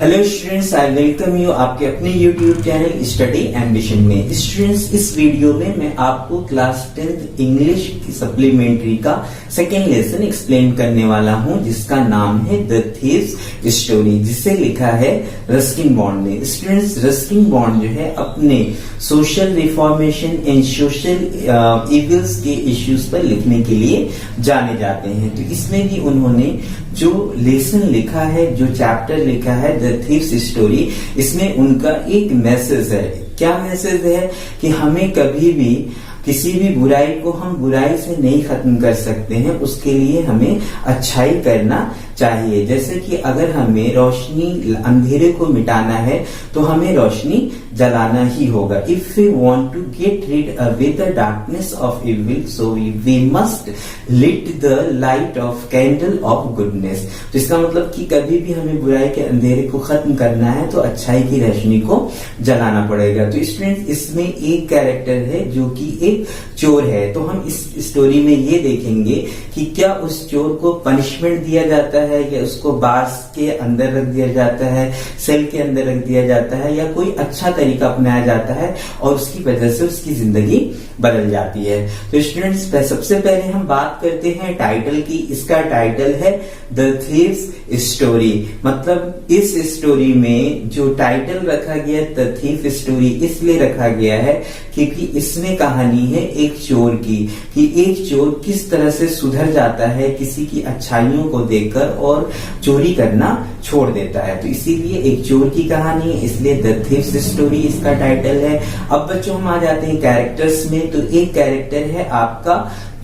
Hello students, I welcome you आपके अपने YouTube channel study ambition में। स्टूडेंट्स, इस वीडियो में मैं आपको क्लास 10th इंग्लिश की सप्लीमेंट्री का सेकेंड लेसन एक्सप्लेन करने वाला हूं, जिसका नाम है द थीव्स स्टोरी, जिसे लिखा है रस्किन बॉन्ड ने। स्टूडेंट्स, रस्किन बॉन्ड जो है अपने social reformation and social evils के इश्यूज पर लिखने के लिए जाने जाते हैं। तो इसमें भी उन्होंने जो लेसन लिखा है, जो चैप्टर लिखा है द थीव्स स्टोरी, इसमें उनका एक मैसेज है। क्या मैसेज है कि हमें कभी भी किसी भी बुराई को हम बुराई से नहीं खत्म कर सकते हैं, उसके लिए हमें अच्छाई करना चाहिए। जैसे कि अगर हमें रोशनी अंधेरे को मिटाना है तो हमें रोशनी जलाना ही होगा। If we want to get rid away the darkness of evil, so we must lit the light of candle of goodness. तो इसका मतलब कि कभी भी हमें बुराई के अंधेरे को खत्म करना है तो अच्छाई की रोशनी को जलाना पड़ेगा। तो स्टूडेंट, इसमें एक कैरेक्टर है जो कि एक चोर है। तो हम इस स्टोरी में ये देखेंगे कि क्या उस चोर को पनिशमेंट दिया जाता है या उसको बार्स के अंदर रख दिया जाता है, सेल के अंदर रख दिया जाता है, या कोई अच्छा तरीका अपनाया जाता है और उसकी वजह से उसकी जिंदगी बदल जाती है। तो स्टूडेंट्स, सबसे पहले हम बात करते हैं टाइटल की। इसका टाइटल है द थीव्स स्टोरी। मतलब इस स्टोरी में जो टाइटल रखा गया द थीव स्टोरी इसलिए रखा गया है क्योंकि इसमें कहानी है एक चोर की, कि एक चोर किस तरह से सुधर जाता है किसी की अच्छाइयों को देखकर और चोरी करना छोड़ देता है। तो इसीलिए एक चोर की कहानी है, इसलिए द थीव्स स्टोरी इसका टाइटल है। अब बच्चों, हम आ जाते हैं कैरेक्टर्स में। तो एक कैरेक्टर है आपका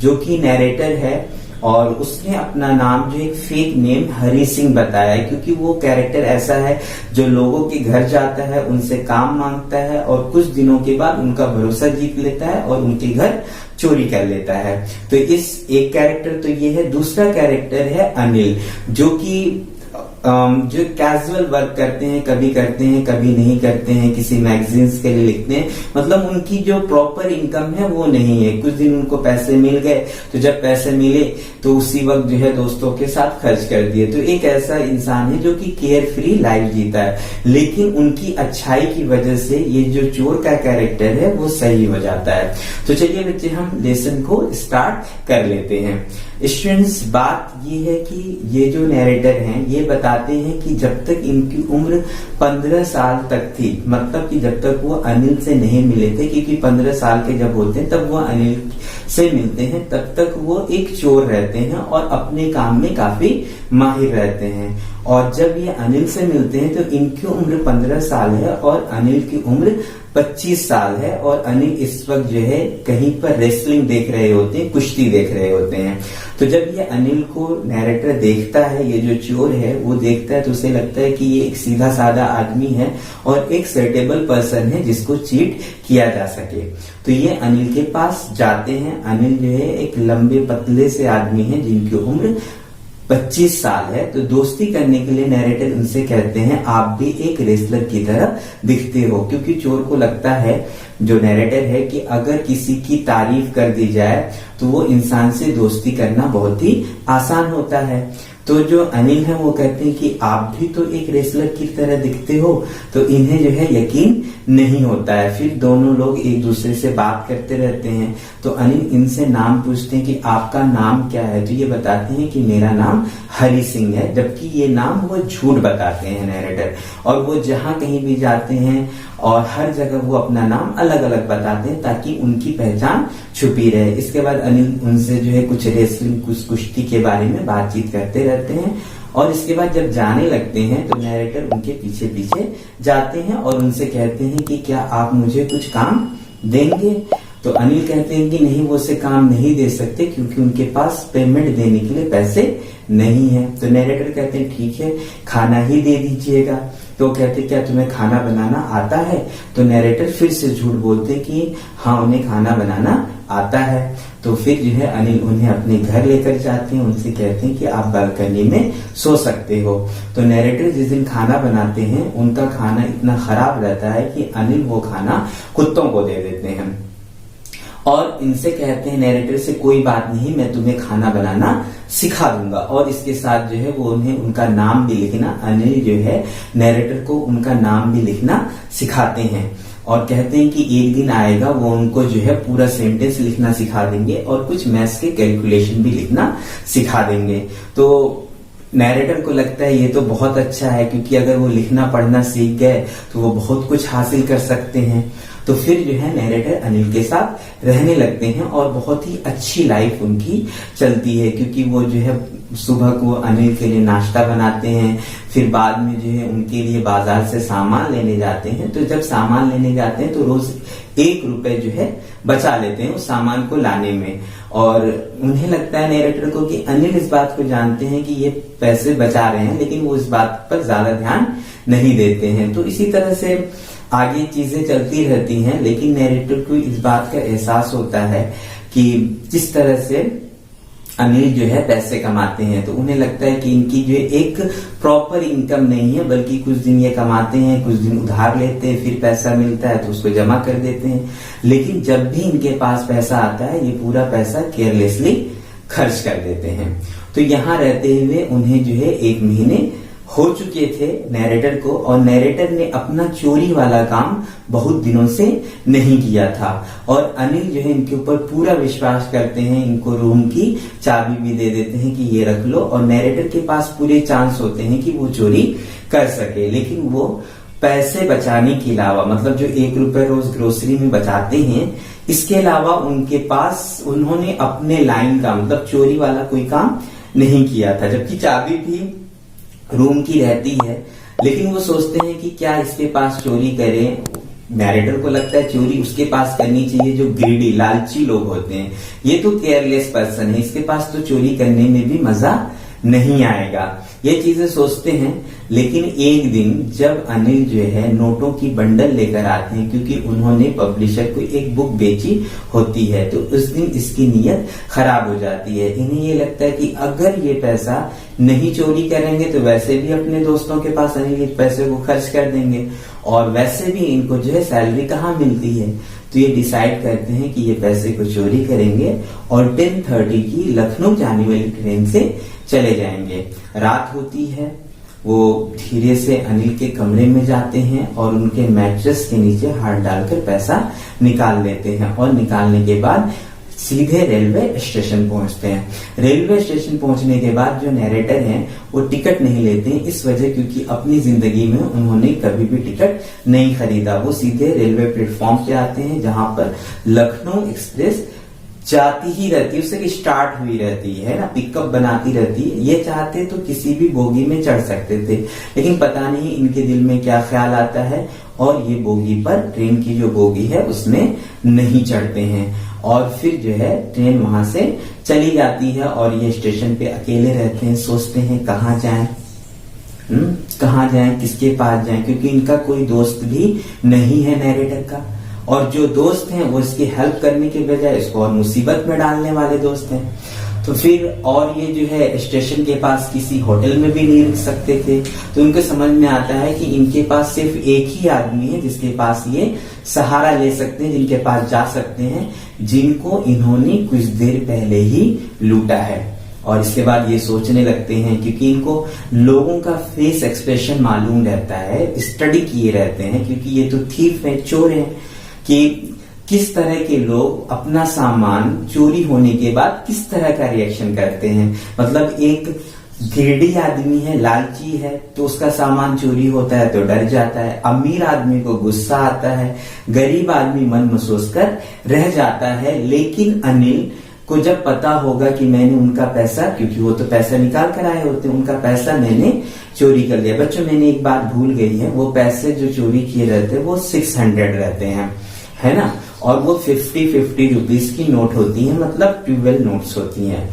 जो कि नैरेटर है, और उसने अपना नाम जो एक फेक नेम हरी सिंह बताया है, क्योंकि वो कैरेक्टर ऐसा है जो लोगों के घर जाता है, उनसे काम मांगता है और कुछ दिनों के बाद उनका भरोसा जीत लेता है और उनके घर चोरी कर लेता है। तो इस एक कैरेक्टर तो ये है। दूसरा कैरेक्टर है अनिल, जो कि जो कैजुअल वर्क करते हैं, कभी नहीं करते हैं, किसी मैगजीन्स के लिए लिखते हैं। मतलब उनकी जो प्रॉपर इनकम है वो नहीं है। कुछ दिन उनको पैसे मिल गए तो जब पैसे मिले तो उसी वक्त जो है दोस्तों के साथ खर्च कर दिए। तो एक ऐसा इंसान है जो कि केयर फ्री लाइफ जीता है, लेकिन उनकी अच्छाई की वजह से ये जो चोर का कैरेक्टर है वो सही हो जाता है। तो चलिए बच्चे, हम लेसन को स्टार्ट कर लेते हैं। स्टूडेंट्स, बात ये है कि ये जो नैरेटर हैं ये बताते हैं कि जब तक इनकी उम्र 15 साल तक थी, मतलब कि जब तक वो अनिल से नहीं मिले थे, क्योंकि 15 साल के जब होते हैं तब वो अनिल से मिलते हैं, तब तक वो एक चोर रहते हैं और अपने काम में काफी माहिर रहते हैं। और जब ये अनिल से मिलते हैं तो इनकी उम्र 15 साल है और अनिल की उम्र 25 साल है। और अनिल इस वक्त जो है कहीं पर रेसलिंग देख रहे होते हैं, कुश्ती देख रहे होते हैं। तो जब ये अनिल को नैरेटर देखता है, ये जो चोर है वो देखता है, तो उसे लगता है कि ये एक सीधा साधा आदमी है और एक सर्टेबल पर्सन है जिसको चीट किया जा सके। तो ये अनिल के पास जाते हैं। अनिल जो है एक लंबे पतले से आदमी है जिनकी उम्र 25 साल है। तो दोस्ती करने के लिए नैरेटर उनसे कहते हैं आप भी एक रेसलर की तरह दिखते हो, क्योंकि चोर को लगता है, जो नैरेटर है, कि अगर किसी की तारीफ कर दी जाए तो वो इंसान से दोस्ती करना बहुत ही आसान होता है। तो जो अनिल है वो कहते हैं कि आप भी तो एक रेसलर की तरह दिखते हो। तो इन्हें जो है यकीन नहीं होता है। फिर दोनों लोग एक दूसरे से बात करते रहते हैं। तो अनिल इनसे नाम पूछते हैं कि आपका नाम क्या है। तो ये बताते हैं कि मेरा नाम हरी सिंह है, जबकि ये नाम वो झूठ बताते हैं नैरेटर। और वो जहां कहीं भी जाते हैं और हर जगह वो अपना नाम अलग अलग बताते हैं ताकि उनकी पहचान छुपी रहे। इसके बाद अनिल उनसे जो है कुछ रेसलिंग, कुछ कुश्ती के बारे में बातचीत करते रहते हैं। और इसके बाद जब जाने लगते हैं तो नैरेटर उनके पीछे पीछे जाते हैं और उनसे कहते हैं कि क्या आप मुझे कुछ काम देंगे। तो अनिल कहते हैं कि नहीं, वो उसे काम नहीं दे सकते क्योंकि उनके पास पेमेंट देने के लिए पैसे नहीं है। तो नैरेटर कहते हैं ठीक है, खाना ही दे दीजिएगा। तो कहते क्या तुम्हें खाना बनाना आता है। तो नैरेटर फिर से झूठ बोलते कि हाँ, उन्हें खाना बनाना आता है। तो फिर जो है अनिल उन्हें अपने घर लेकर जाते हैं, उनसे कहते हैं कि आप बालकनी में सो सकते हो। तो नैरेटर जिस दिन खाना बनाते हैं उनका खाना इतना खराब रहता है कि अनिल वो खाना कुत्तों को दे देते हैं। और इनसे कहते हैं नैरेटर से, कोई बात नहीं, मैं तुम्हें खाना बनाना सिखा दूंगा। और इसके साथ जो है वो उन्हें उनका नाम भी लिखना, अनिल जो है नैरेटर को उनका नाम भी लिखना सिखाते हैं और कहते हैं कि एक दिन आएगा वो उनको जो है पूरा सेंटेंस लिखना सिखा देंगे और कुछ मैथ्स के कैलकुलेशन भी लिखना सिखा देंगे। तो नैरेटर को लगता है ये तो बहुत अच्छा है, क्योंकि अगर वो लिखना पढ़ना सीख गए तो वो बहुत कुछ हासिल कर सकते हैं। तो फिर जो है नैरेटर अनिल के साथ रहने लगते हैं और बहुत ही अच्छी लाइफ उनकी चलती है, क्योंकि वो जो है सुबह को अनिल के लिए नाश्ता बनाते हैं, फिर बाद में जो है उनके लिए बाजार से सामान लेने जाते हैं। तो जब सामान लेने जाते हैं तो रोज 1 रुपए जो है बचा लेते हैं उस सामान को लाने में। और उन्हें लगता है नैरेटर को कि अनिल इस बात को जानते हैं कि ये पैसे बचा रहे हैं, लेकिन वो इस बात पर ज्यादा ध्यान नहीं देते हैं। तो इसी तरह से आगे चीजें चलती रहती हैं, लेकिन नैरेटर को इस बात का एहसास होता है कि जिस तरह से अनिल जो है पैसे कमाते हैं, तो उन्हें लगता है कि इनकी जो एक प्रॉपर इनकम नहीं है, बल्कि कुछ दिन ये कमाते हैं, कुछ दिन उधार लेते हैं, फिर पैसा मिलता है तो उसको जमा कर देते हैं। लेकिन जब भी इनके पास पैसा आता है ये पूरा पैसा केयरलेसली खर्च कर देते हैं। तो यहाँ रहते हुए उन्हें जो है 1 महीने हो चुके थे नैरेटर को, और नैरेटर ने अपना चोरी वाला काम बहुत दिनों से नहीं किया था। और अनिल जो है इनके ऊपर पूरा विश्वास करते हैं, इनको रूम की चाबी भी दे देते हैं कि ये रख लो, और नैरेटर के पास पूरे चांस होते हैं कि वो चोरी कर सके। लेकिन वो पैसे बचाने के अलावा, मतलब जो 1 रुपए रोज ग्रोसरी में बचाते हैं, इसके अलावा उनके पास उन्होंने अपने लाइन का, मतलब चोरी वाला कोई काम नहीं किया था। जबकि चाबी भी रूम की रहती है, लेकिन वो सोचते हैं कि क्या इसके पास चोरी करें। नैरेटर को लगता है चोरी उसके पास करनी चाहिए जो ग्रीडी, लालची लोग होते हैं। ये तो केयरलेस पर्सन है, इसके पास तो चोरी करने में भी मजा नहीं आएगा, ये चीजें सोचते हैं। लेकिन एक दिन जब अनिल जो है नोटों की बंडल लेकर आते हैं, क्योंकि उन्होंने पब्लिशर को एक बुक बेची होती है, तो उस दिन इसकी नीयत खराब हो जाती है। इन्हें ये लगता है कि अगर ये पैसा नहीं चोरी करेंगे तो वैसे भी अपने दोस्तों के पास अनिल इस पैसे को खर्च कर देंगे, और वैसे भी इनको जो है सैलरी कहाँ मिलती है। तो ये डिसाइड करते हैं कि ये पैसे को चोरी करेंगे और 10:30 की लखनऊ जाने वाली ट्रेन से चले जाएंगे। रात होती है, वो धीरे से अनिल के कमरे में जाते हैं और उनके मैट्रेस के नीचे हाथ डालकर पैसा निकाल लेते हैं, और निकालने के बाद सीधे रेलवे स्टेशन पहुंचते हैं। रेलवे स्टेशन पहुंचने के बाद जो नैरेटर हैं वो टिकट नहीं लेते हैं, इस वजह क्योंकि अपनी जिंदगी में उन्होंने कभी भी टिकट नहीं खरीदा। वो सीधे रेलवे प्लेटफॉर्म पे आते हैं, जहां पर लखनऊ एक्सप्रेस जाती ही रहती है, उससे स्टार्ट हुई रहती है ना, पिकअप बनाती रहती है। ये चाहते तो किसी भी बोगी में चढ़ सकते थे, लेकिन पता नहीं इनके दिल में क्या ख्याल आता है, और ये बोगी पर, ट्रेन की जो बोगी है उसमें नहीं चढ़ते हैं। और फिर जो है ट्रेन वहां से चली जाती है और ये स्टेशन पे अकेले रहते हैं, सोचते हैं कहाँ जाएं, कहाँ जाएं, किसके पास जाएं, क्योंकि इनका कोई दोस्त भी नहीं है नैरेटर का, और जो दोस्त हैं वो इसकी हेल्प करने के बजाय इसको और मुसीबत में डालने वाले दोस्त हैं। तो फिर और ये जो है स्टेशन के पास किसी होटल में भी नहीं रुक सकते थे। तो उनको समझ में आता है कि इनके पास सिर्फ एक ही आदमी है जिसके पास ये सहारा ले सकते हैं, जिनके पास जा सकते हैं, जिनको इन्होंने कुछ देर पहले ही लूटा है। और इसके बाद ये सोचने लगते हैं, क्योंकि इनको लोगों का फेस एक्सप्रेशन मालूम रहता है, स्टडी किए रहते हैं, क्योंकि ये तो थीफ है, चोर है, कि किस तरह के लोग अपना सामान चोरी होने के बाद किस तरह का रिएक्शन करते हैं। मतलब एक ग्रीडी आदमी है, लालची है, तो उसका सामान चोरी होता है तो डर जाता है। अमीर आदमी को गुस्सा आता है, गरीब आदमी मन महसूस कर रह जाता है। लेकिन अनिल को जब पता होगा कि मैंने उनका पैसा, क्योंकि वो तो पैसा निकाल कर आए होते हैं, उनका पैसा मैंने चोरी कर लिया। बच्चों, मैंने एक बात भूल गई है, वो पैसे जो चोरी किए रहते हैं वो 600 रहते हैं, है ना, और वो 50 रुपीस की नोट होती है, मतलब 12 नोट्स होती हैं।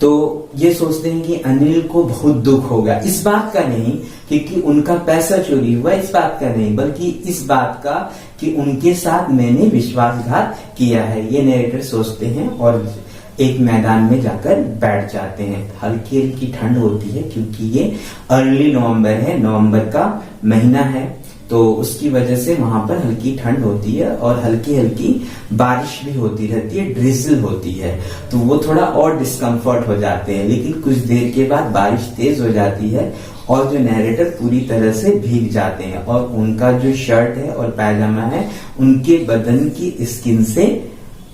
तो ये सोचते हैं कि अनिल को बहुत दुख होगा, इस बात का नहीं क्योंकि उनका पैसा चोरी हुआ, इस बात का नहीं, बल्कि इस बात का कि उनके साथ मैंने विश्वासघात किया है, ये नैरेटर सोचते हैं। और एक मैदान में जाकर बैठ जाते हैं। हल्की हल्की ठंड होती है, क्योंकि ये अर्ली नवंबर है, नवंबर का महीना है। तो उसकी वजह से वहां पर हल्की ठंड होती है और हल्की हल्की बारिश भी होती रहती है, ड्रिजल होती है, तो वो थोड़ा और डिस्कम्फर्ट हो जाते हैं। लेकिन कुछ देर के बाद बारिश तेज हो जाती है और जो नैरेटर पूरी तरह से भीग जाते हैं और उनका जो शर्ट है और पैजामा है उनके बदन की स्किन से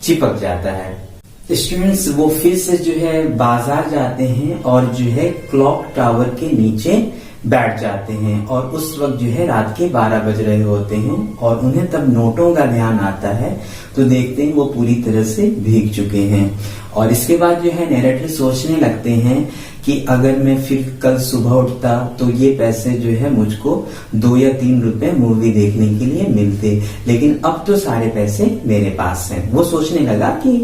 चिपक जाता है। स्टूडेंट्स वो फिर से जो है बाजार जाते हैं और जो है क्लॉक टावर के नीचे बैठ जाते हैं और उस वक्त जो है रात के 12 बज रहे होते हैं और उन्हें तब नोटों का ध्यान आता है, तो देखते हैं वो पूरी तरह से भीग चुके हैं। और इसके बाद जो है नैरेटर सोचने लगते हैं कि अगर मैं फिर कल सुबह उठता तो ये पैसे जो है मुझको 2 या 3 रुपए मूवी देखने के लिए मिलते, लेकिन अब तो सारे पैसे मेरे पास हैं। वो सोचने लगा कि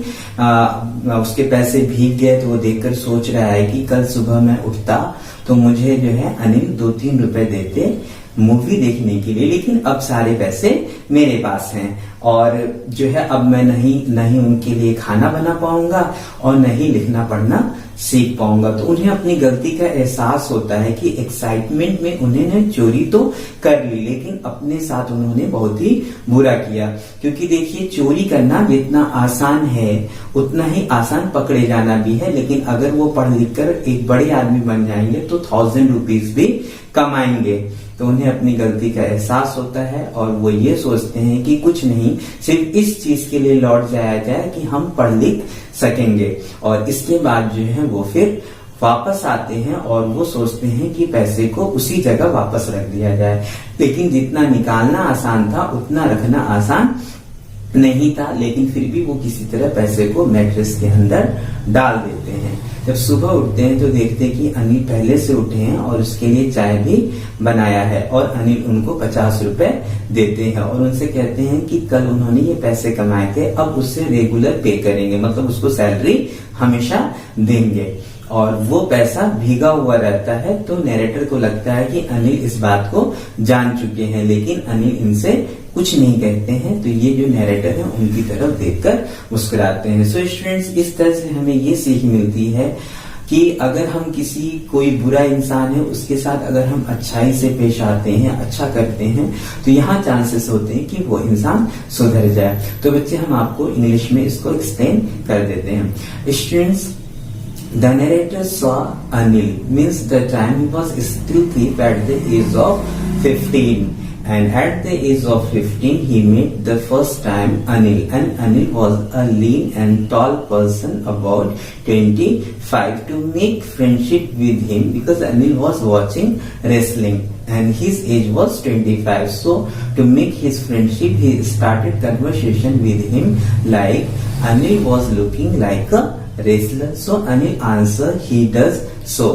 उसके पैसे भीग गए, तो वो देखकर सोच रहा है कि कल सुबह मैं उठता तो मुझे जो है अनिल 2-3 रुपए देते मूवी देखने के लिए, लेकिन अब सारे पैसे मेरे पास हैं और जो है अब मैं नहीं उनके लिए खाना बना पाऊंगा और नहीं लिखना पढ़ना सीख पाऊंगा। तो उन्हें अपनी गलती का एहसास होता है कि एक्साइटमेंट में उन्होंने चोरी तो कर ली, लेकिन अपने साथ उन्होंने बहुत ही बुरा किया। क्योंकि देखिए चोरी करना जितना आसान है उतना ही आसान पकड़े जाना भी है, लेकिन अगर वो पढ़ लिख कर एक बड़े आदमी बन जाएंगे तो 1000 रुपीज भी कमाएंगे। तो उन्हें अपनी गलती का एहसास होता है और वो ये सोचते हैं कि कुछ नहीं, सिर्फ इस चीज के लिए लौट जाया जाए कि हम पढ़ लिख सकेंगे। और इसके बाद जो है वो फिर वापस आते हैं और वो सोचते हैं कि पैसे को उसी जगह वापस रख दिया जाए, लेकिन जितना निकालना आसान था उतना रखना आसान नहीं था। लेकिन फिर भी वो किसी तरह पैसे को मैट्रेस के अंदर डाल देते हैं। जब सुबह उठते हैं तो देखते हैं कि अनिल पहले से उठे हैं और उसके लिए चाय भी बनाया है और अनिल उनको 50 रुपए देते हैं और उनसे कहते हैं कि कल उन्होंने ये पैसे कमाए थे, अब उससे रेगुलर पे करेंगे, मतलब उसको सैलरी हमेशा देंगे। और वो पैसा भीगा हुआ रहता है, तो नैरेटर को लगता है कि अनिल इस बात को जान चुके हैं, लेकिन अनिल इनसे कुछ नहीं कहते हैं। तो ये जो नैरेटर है उनकी तरफ देखकर मुस्कुराते हैं। सो स्टूडेंट्स, इस तरह से हमें ये सीख मिलती है कि अगर हम कोई बुरा इंसान है उसके साथ अगर हम अच्छाई से पेश आते हैं, अच्छा करते हैं, तो यहाँ चांसेस होते हैं कि वो इंसान सुधर जाए। तो बच्चे हम आपको इंग्लिश में इसको एक्सप्लेन कर देते हैं। Students, the narrator saw Anil, means the time he was still thief at the age of 15, and at the age of 15 he met the first time Anil, and Anil was a lean and tall person about 25. To make friendship with him, because Anil was watching wrestling and his age was 25, so to make his friendship he started conversation with him like Anil was looking like a wrestler, so Anil answered he does so,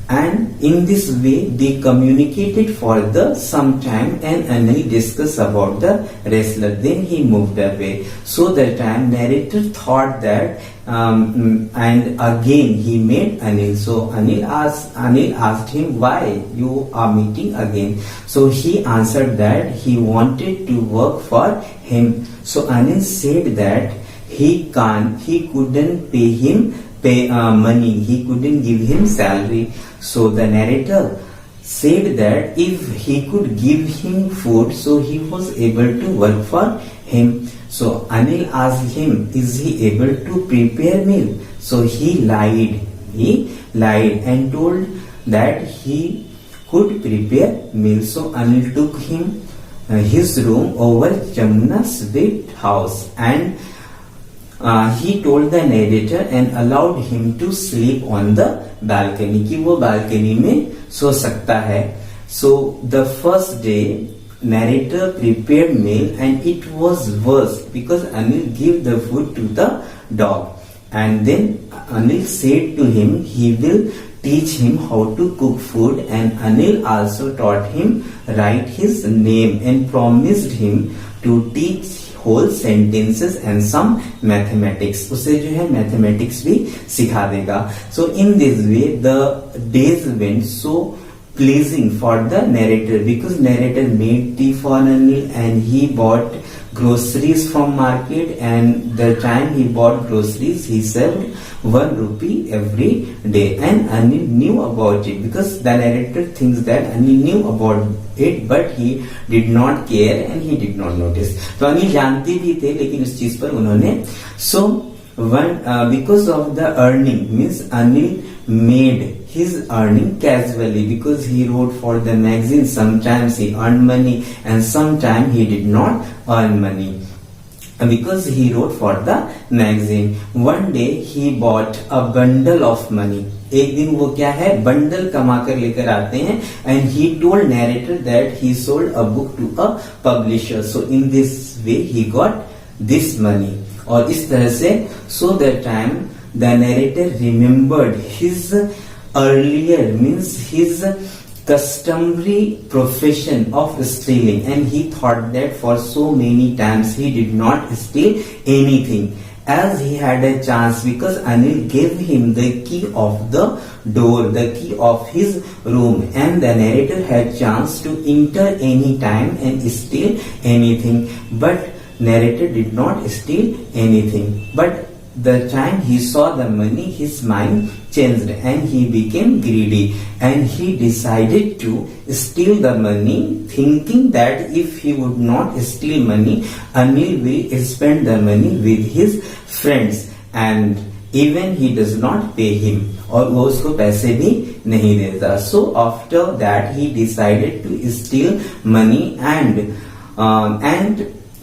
and in this way they communicated for some time, and Anil discussed about the wrestler, then he moved away. So that time narrator thought that and again he met Anil, so Anil asked him why you are meeting again, so he answered that he wanted to work for him. So Anil said that he couldn't pay money, he couldn't give him salary. So the narrator said that if he could give him food, so he was able to work for him. So Anil asked him, is he able to prepare meal? So he lied and told that he could prepare meal. So Anil took him his room over Jamuna's big house, and he told the narrator and allowed him to sleep on the balcony, कि वो balcony में सो सकता है. So the first day narrator prepared meal and it was worse because Anil gave the food to the dog, and then Anil said to him he will teach him how to cook food, and Anil also taught him write his name and promised him to teach whole sentences and some mathematics. उसे जो है mathematics भी सिखा देगा. So in this way the days went so pleasing for the narrator, because narrator made tea for Anil and he bought groceries from market, and the time he bought groceries he saved 1 rupee every day. And Anil knew about it because the narrator thinks that Anil knew about it but he did not care and he did not notice. तो अनिल जानते भी थे लेकिन उस चीज पर उन्होंने because of the earning means Anil made his earning casually because he wrote for the magazine. Sometimes he earned money and sometimes he did not earn money because he wrote for the magazine. One day he bought a bundle of money. एक दिन वो क्या है bundle कमा कर लेकर आते हैं and he told narrator that he sold a book to a publisher. So in this way he got this money. और इस तरह से so that time the narrator remembered his earlier means his customary profession of stealing, and he thought that for so many times he did not steal anything as he had a chance because Anil gave him the key of the door, the key of his room, and the narrator had chance to enter any time and steal anything, but narrator did not steal anything. But the time he saw the money his mind changed and he became greedy and he decided to steal the money thinking that if he would not steal money Anil will spend the money with his friends and even he does not pay him और वो उसको पैसे भी नहीं देता. So after that he decided to steal money and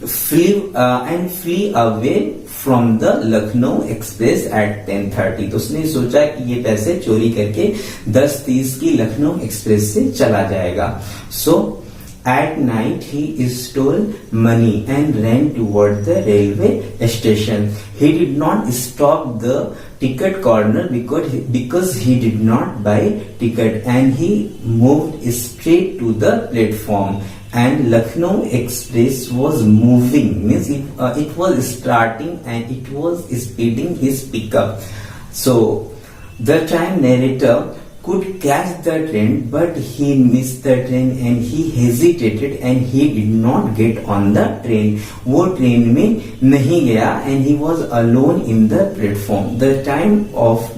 flee away from the Lucknow Express at 10:30. तो उसने सोचा कि ये पैसे चोरी करके 10:30 की लखनऊ एक्सप्रेस से चला जाएगा. So at night he stole money and ran toward the railway station. He did not stop the ticket corner because he did not buy ticket and he moved straight to the platform. And Lucknow Express was moving means it was starting and it was speeding his pickup. So the time narrator could catch the train but he missed the train and he hesitated and he did not get on the train. वो train में नहीं गया and he was alone in the platform. The time of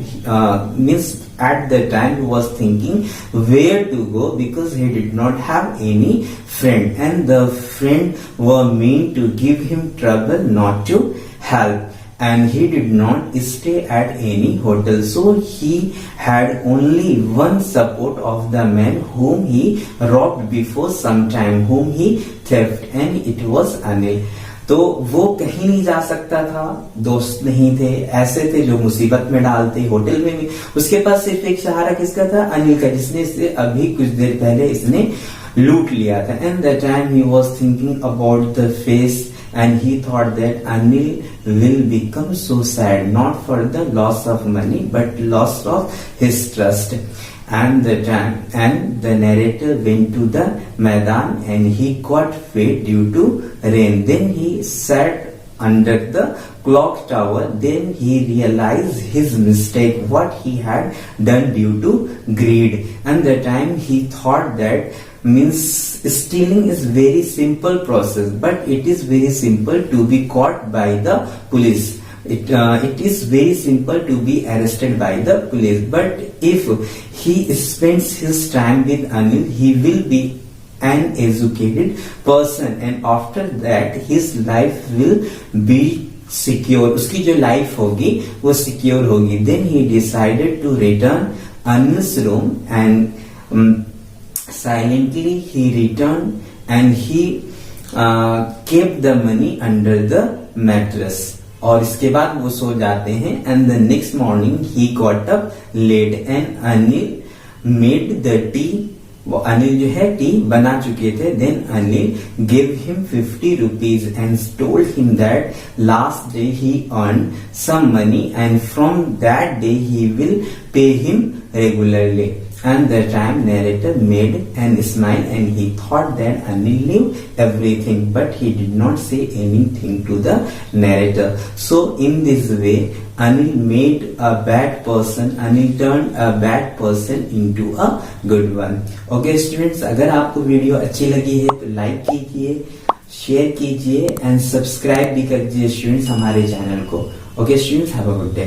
means at the time he was thinking where to go because he did not have any friend and the friend were mean to give him trouble not to help. And he did not stay at any hotel, so he had only one support of the man whom he robbed before some time, whom he theft, and it was Anil. तो वो कहीं नहीं जा सकता था, दोस्त नहीं थे, ऐसे थे जो मुसीबत में डालते, होटल में भी उसके पास सिर्फ एक सहारा किसका था, अनिल का, जिसने इसे अभी कुछ देर पहले इसने लूट लिया था. And the time he was thinking about the face and he thought that Anil will become so sad not for the loss of money but loss of his trust. And the narrator went to the Maidan and he got wet due to rain. Then he sat under the clock tower. Then he realized his mistake, what he had done due to greed. And the time he thought that means stealing is very simple process but it is very simple to be caught by the police. It is very simple to be arrested by the police, but if he spends his time with Anil he will be an educated person and after that his life will be secure. उसकी जो life होगी वो secure होगी. Then he decided to return Anil's room and silently he returned and he kept the money under the mattress. और इसके बाद वो सो जाते हैं. And the next morning he got up late and Anil made the tea. वो अनिल जो है T बना चुके थे. Then Anil gave him 50 rupees and told him that last day he earned some money and from that day he will pay him regularly. And the time narrator made an smile and he thought that Anil knew everything but he did not say anything to the narrator. So in this way Anil made a bad person, Anil turned a bad person into a good one. Okay students, अगर आपको video अच्छी लगी है तो like कीजिए, share कीजिए and subscribe भी कर दीजिए स्टूडेंट्स हमारे चैनल को। Okay students, have a good day.